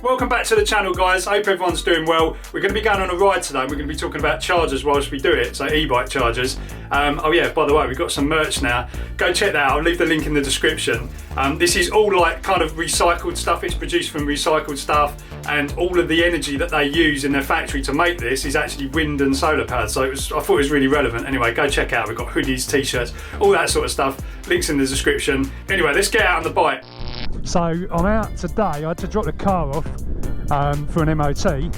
Welcome back to the channel, guys. Hope everyone's doing well. We're going to be going on a ride today and we're going to be talking about chargers whilst we do it, so e-bike chargers. Oh yeah, by the way, we've got some merch now. Go check that out. I'll leave the link in the description. This is all like kind of recycled stuff. It's produced from recycled stuff, and all of the energy that they use in their factory to make this is actually wind and solar powered. So I thought it was really relevant. Anyway, go check out. We've got hoodies, t-shirts, all that sort of stuff. Links in the description. Anyway, let's get out on the bike. So I'm out today. I had to drop the car off for an MOT,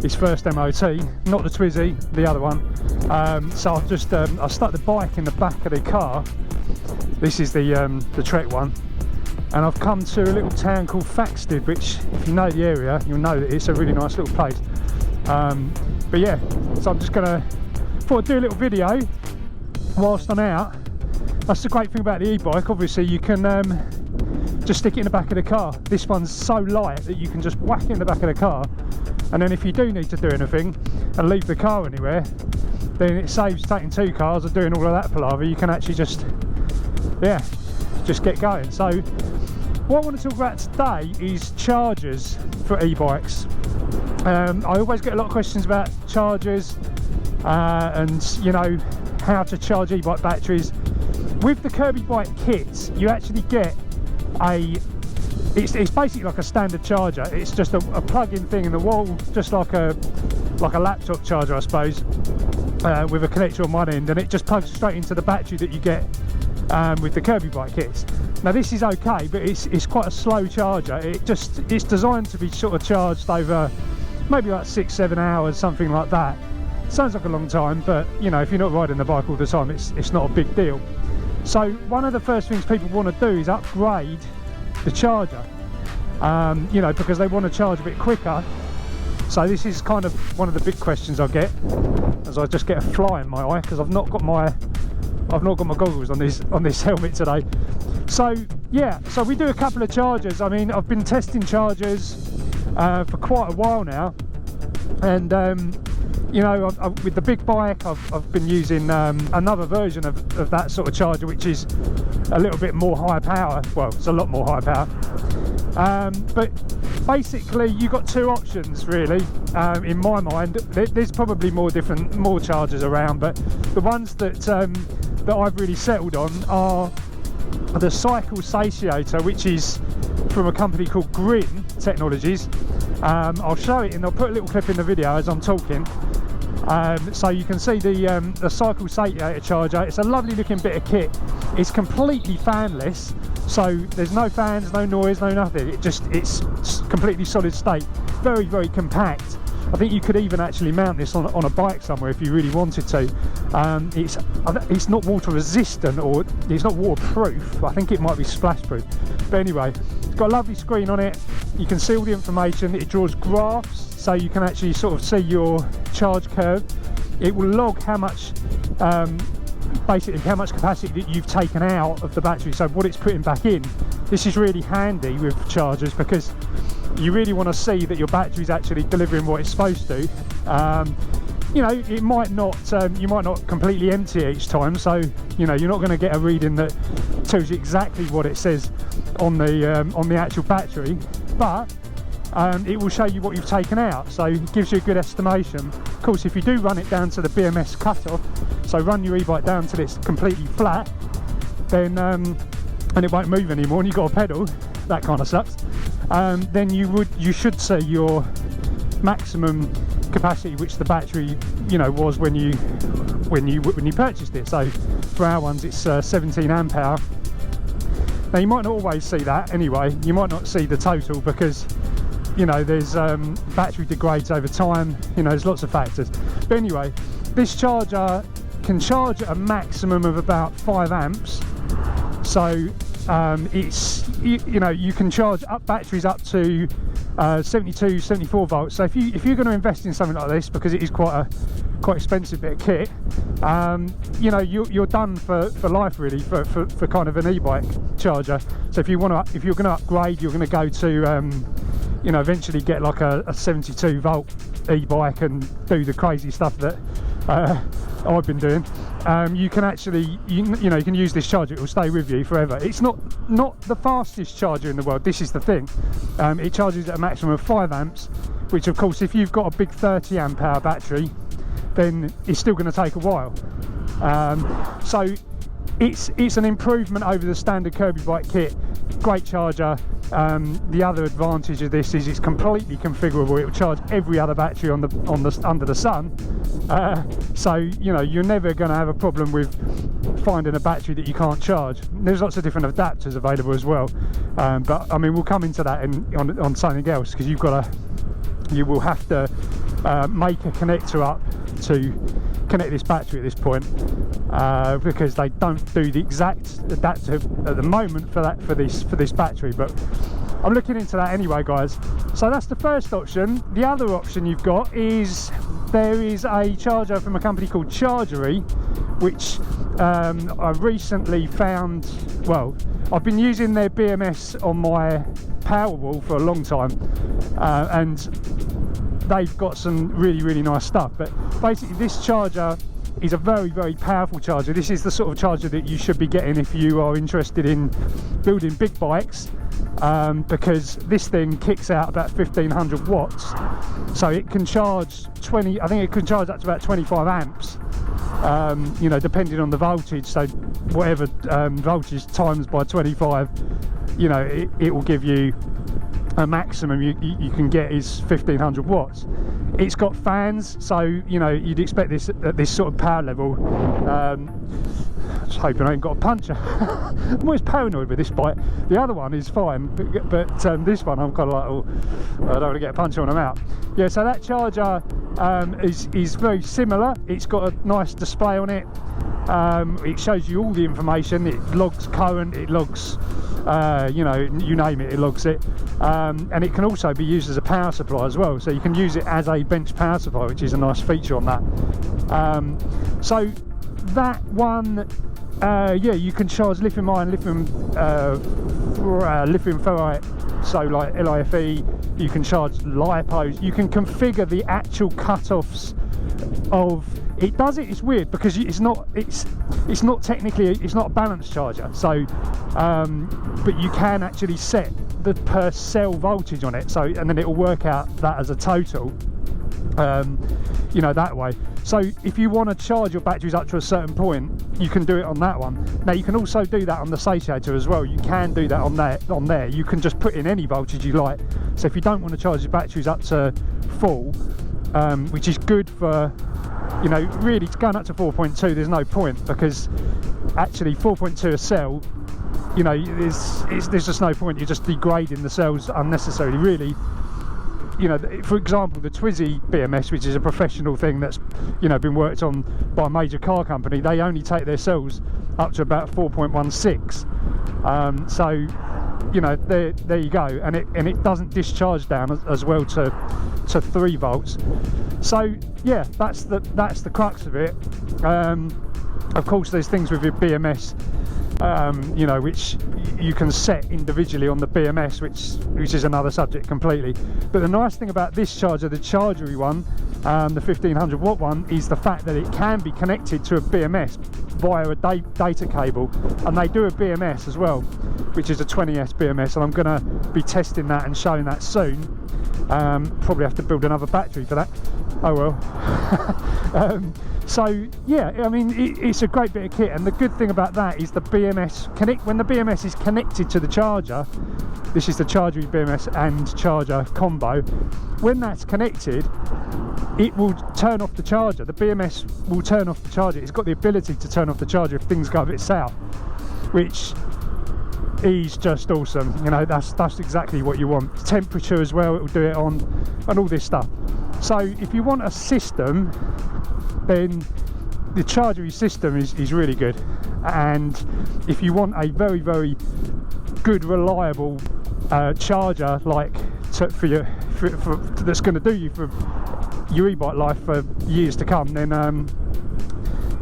his first MOT, not the Twizy, the other one. So I've just I stuck the bike in the back of the car. This is the Trek one, and I've come to a little town called Faxted, which, if you know the area, you'll know that it's a really nice little place. But yeah, so I'm just gonna thought I'd do a little video whilst I'm out. That's the great thing about the e-bike. Obviously, you can just stick it in the back of the car. This one's so light that you can just whack it in the back of the car, and then if you do need to do anything and leave the car anywhere, then it saves taking two cars and doing all of that palaver. You can actually just get going. So what I want to talk about today is chargers for e-bikes. I always get a lot of questions about chargers and you know, how to charge e-bike batteries. With the Kirby bike kits, you actually get it's basically like a standard charger. It's just a plug-in thing in the wall, just like a laptop charger, I suppose, with a connector on one end, and it just plugs straight into the battery that you get with the Kirby bike kits. Now this is okay, but it's quite a slow charger. It's designed to be sort of charged over maybe like 6-7 hours, something like that. Sounds like a long time, but you know, if you're not riding the bike all the time, it's not a big deal. So one of the first things people want to do is upgrade the charger, you know, because they want to charge a bit quicker. So this is kind of one of the big questions I get, as I just get a fly in my eye because I've not got my goggles on this helmet today. So yeah, so we do a couple of chargers. I mean, I've been testing chargers for quite a while now, and you know, with the big bike, I've been using another version of that sort of charger, which is a little bit more high power. Well, it's a lot more high power. But basically, you've got two options, really, in my mind. There's probably more chargers around, but the ones that I've really settled on are the Cycle SATIATOR, which is from a company called Grin Technologies. I'll show it, and I'll put a little clip in the video as I'm talking. So you can see the Cycle SATIATOR charger. It's a lovely looking bit of kit. It's completely fanless, so there's no fans, no noise, no nothing. It's completely solid state. Very, very compact. I think you could even actually mount this on a bike somewhere if you really wanted to. It's not water resistant, or it's not waterproof. I think it might be splash proof. But anyway, it's got a lovely screen on it. You can see all the information. It draws graphs, so you can actually sort of see your charge curve. It will log how much, basically how much capacity that you've taken out of the battery, so what it's putting back in. This is really handy with chargers because you really want to see that your battery's actually delivering what it's supposed to. You know, it might not, you might not completely empty each time, so you know, you're not going to get a reading that tells you exactly what it says on the actual battery, but it will show you what you've taken out, so it gives you a good estimation. Of course, if you do run it down to the BMS cutoff, so run your e-bike down till it's completely flat, then and it won't move anymore, and you've got a pedal, that kind of sucks. Then you should see your maximum capacity, which the battery, you know, was when you purchased it. So for our ones, it's 17 amp hour. Now you might not always see that anyway. You might not see the total because, you know, there's battery degrades over time. You know, there's lots of factors. But anyway, this charger can charge at a maximum of about 5 amps. So it's, you know, you can charge up batteries up to 72-74 volts. So if you're going to invest in something like this, because it is quite expensive bit of kit, you know, you're done for life really for kind of an e-bike charger. So if you're going to upgrade, you're going to go to you know, eventually get like a 72 volt e-bike and do the crazy stuff that I've been doing. You can actually, you know, you can use this charger. It will stay with you forever. It's not the fastest charger in the world. This is the thing. It charges at a maximum of 5 amps, which of course, if you've got a big 30 amp hour battery, then it's still going to take a while. So it's an improvement over the standard Kirby bike kit. Great charger. The other advantage of this is it's completely configurable. It will charge every other battery under the sun. So you know, you're never going to have a problem with finding a battery that you can't charge. There's lots of different adapters available as well, but I mean, we'll come into that on something else, because you will have to make a connector up to connect this battery at this point, because they don't do the exact adapter at the moment for this battery. But I'm looking into that anyway, guys. So that's the first option. The other option you've got is there is a charger from a company called Chargery, which I recently found. Well, I've been using their BMS on my Powerwall for a long time, and they've got some really nice stuff. But basically, this charger is a very powerful charger. This is the sort of charger that you should be getting if you are interested in building big bikes, because this thing kicks out about 1500 watts, so it can charge I think it can charge up to about 25 amps, you know, depending on the voltage. So whatever voltage times by 25, you know, it will give you a maximum you can get is 1500 watts. It's got fans, so you know, you'd expect this at this sort of power level. Just hoping I ain't got a puncture. I'm always paranoid with this bike. The other one is fine, but this one I'm kind of like, oh, I don't want to get a puncture when I'm out. Yeah, so that charger is very similar. It's got a nice display on it. It shows you all the information. It logs current, it logs you know, you name it, it logs it, and it can also be used as a power supply as well, so you can use it as a bench power supply, which is a nice feature on that. So that one, yeah, you can charge lithium ion, lithium ferrite, so like LiFe. You can charge lipos. You can configure the actual cut-offs of it. Does it? It's weird because it's not technically, it's not a balanced charger, so but you can actually set the per cell voltage on it, so, and then it will work out that as a total, you know, that way. So if you want to charge your batteries up to a certain point, you can do it on that one. Now you can also do that on the SATIATOR as well. You can do that on there. You can just put in any voltage you like. So if you don't want to charge your batteries up to full, which is good for, you know, really going up to 4.2, there's no point, because actually 4.2 a cell, you know, there's just no point. You're just degrading the cells unnecessarily, really. You know, for example, the Twizy BMS, which is a professional thing that's, you know, been worked on by a major car company, they only take their cells up to about 4.16. So, you know, there you go, and it doesn't discharge down as well to 3 volts. So yeah, that's the crux of it. Of course, there's things with your BMS, you know, which you can set individually on the BMS, which is another subject completely. But the nice thing about this charger, the Chargery one, the 1500 watt one, is the fact that it can be connected to a BMS via a data cable, and they do a BMS as well, which is a 20S BMS, and I'm going to be testing that and showing that soon. Probably have to build another battery for that. Oh well. So yeah, I mean, it's a great bit of kit, and the good thing about that is the BMS when the BMS is connected to the charger. This is the Chargery BMS and charger combo. When that's connected, it will turn off the charger. The BMS will turn off the charger. It's got the ability to turn off the charger if things go a bit south, which is just awesome. You know, that's exactly what you want. Temperature as well, it will do it on, and all this stuff. So if you want a system, then the Chargery system is really good. And if you want a very good, reliable charger, like that's going to do you for your e-bike life for years to come, then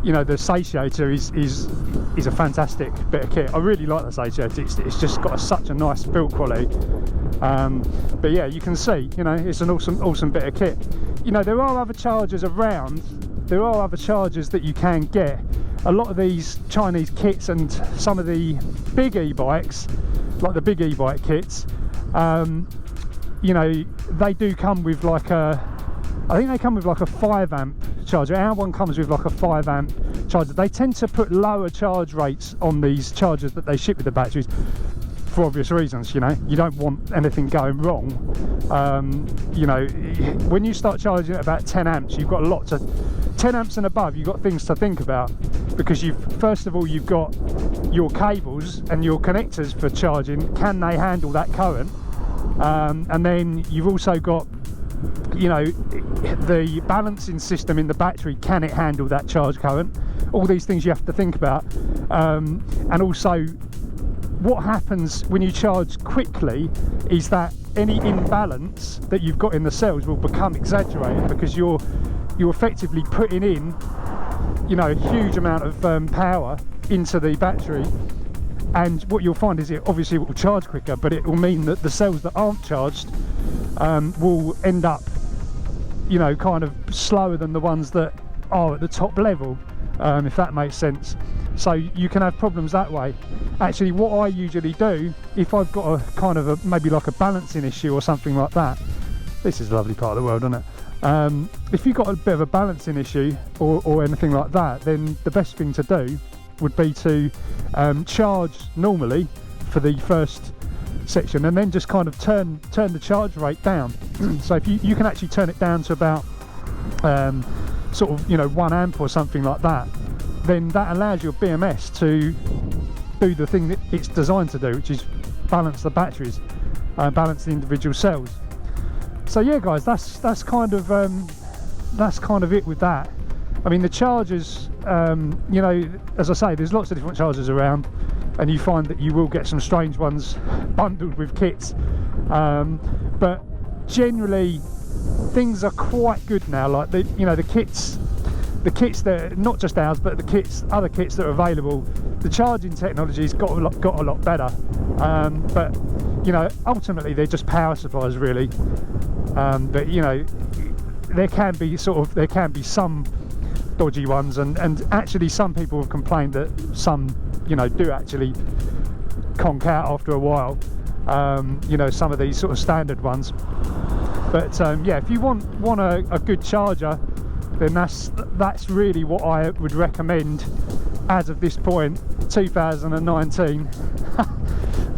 you know, the SATIATOR is a fantastic bit of kit. I really like the SATIATOR. It's just got such a nice build quality. But yeah, you can see, you know, it's an awesome bit of kit. You know, there are other chargers around there are other chargers that you can get. A lot of these Chinese kits and some of the big e-bikes, like the big e-bike kits, you know, they do come with like a, I think they come with like a 5 amp charger. Our one comes with like a 5 amp charger. They tend to put lower charge rates on these chargers that they ship with the batteries, for obvious reasons. You know, you don't want anything going wrong. You know, when you start charging at about 10 amps, you've got a lot to, 10 amps and above, you've got things to think about, because first of all, you've got your cables and your connectors for charging. Can they handle that current? And then you've also got, you know, the balancing system in the battery. Can it handle that charge current? All these things you have to think about. And also, what happens when you charge quickly is that any imbalance that you've got in the cells will become exaggerated, because you're effectively putting in, you know, a huge amount of power into the battery. And what you'll find is it obviously will charge quicker, but it will mean that the cells that aren't charged will end up, you know, kind of slower than the ones that are at the top level, if that makes sense. So you can have problems that way. Actually, what I usually do, if I've got a kind of a, maybe like a balancing issue or something like that, this is a lovely part of the world, isn't it? If you've got a bit of a balancing issue or anything like that, then the best thing to do would be to charge normally for the first section, and then just kind of turn the charge rate down. So if you can actually turn it down to about sort of, you know, 1 amp or something like that, then that allows your BMS to do the thing that it's designed to do, which is balance the batteries, balance the individual cells. So yeah, guys, that's kind of it with that. I mean, the chargers, you know, as I say, there's lots of different chargers around, and you find that you will get some strange ones bundled with kits, but generally things are quite good now. Like the kits that, not just ours, but the other kits that are available, the charging technology's got a lot better, but you know, ultimately they're just power supplies really. But you know, there can be some dodgy ones, and actually some people have complained that some, you know, do actually conk out after a while, you know, some of these sort of standard ones. But yeah, if you want a good charger, then that's really what I would recommend as of this point, 2019,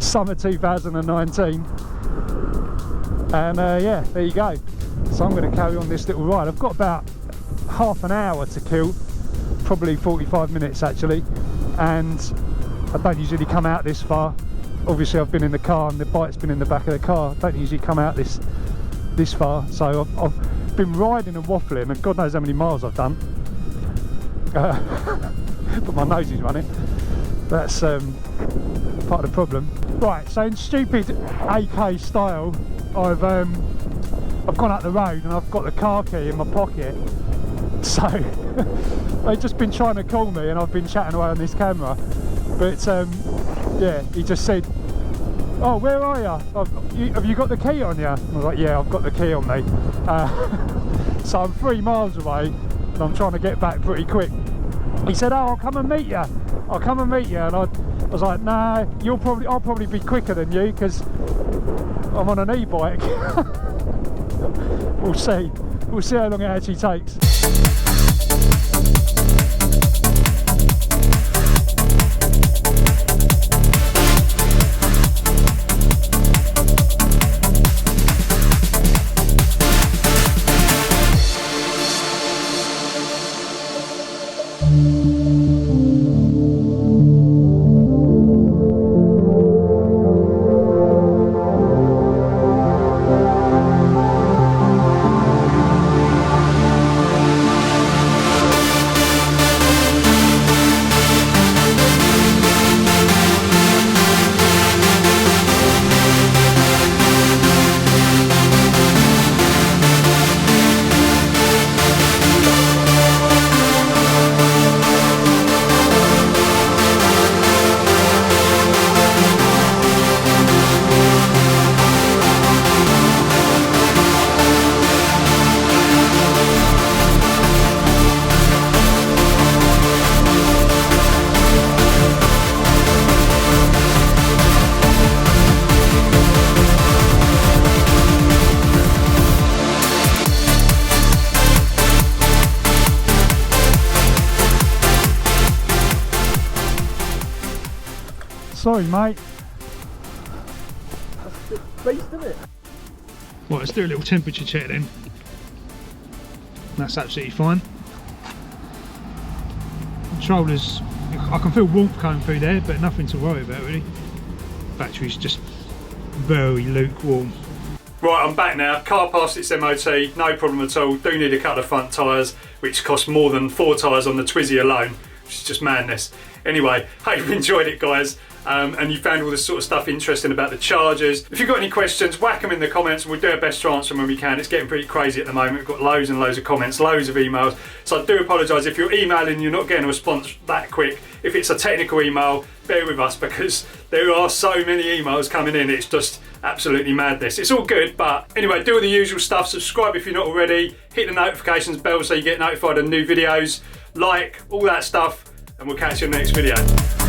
summer 2019. And yeah, there you go. So I'm going to carry on this little ride. I've got about half an hour to kill, probably 45 minutes actually, and I don't usually come out this far. Obviously I've been in the car and the bike's been in the back of the car. I don't usually come out this far, so I've been riding and waffling, and God knows how many miles I've done. But my nose is running. That's part of the problem. Right, so in stupid AK style, I've gone up the road and I've got the car key in my pocket. So they've just been trying to call me, and I've been chatting away on this camera. But yeah, he just said, "Oh, where are you? Have you got the key on you?" I was like, "Yeah, I've got the key on me." So I'm 3 miles away, and I'm trying to get back pretty quick. He said, "Oh, I'll come and meet you. I'll come and meet you." And I was like, "Nah, I'll probably be quicker than you, because I'm on an e-bike." We'll see. We'll see how long it actually takes. Sorry, mate. That's a beast, isn't it? Right, let's do a little temperature check then. That's absolutely fine. Controllers, I can feel warmth coming through there, but nothing to worry about really. Battery's just very lukewarm. Right, I'm back now. Car passed its MOT, no problem at all. Do need a couple of front tyres, which cost more than 4 tyres on the Twizy alone, which is just madness. Anyway, hope you enjoyed it, guys. And you found all this sort of stuff interesting about the chargers. If you've got any questions, whack them in the comments and we'll do our best to answer them when we can. It's getting pretty crazy at the moment. We've got loads and loads of comments, loads of emails. So I do apologise if you're emailing and you're not getting a response that quick. If it's a technical email, bear with us because there are so many emails coming in. It's just absolutely madness. It's all good, but anyway, do all the usual stuff. Subscribe if you're not already. Hit the notifications bell so you get notified of new videos. Like, all that stuff. And we'll catch you in the next video.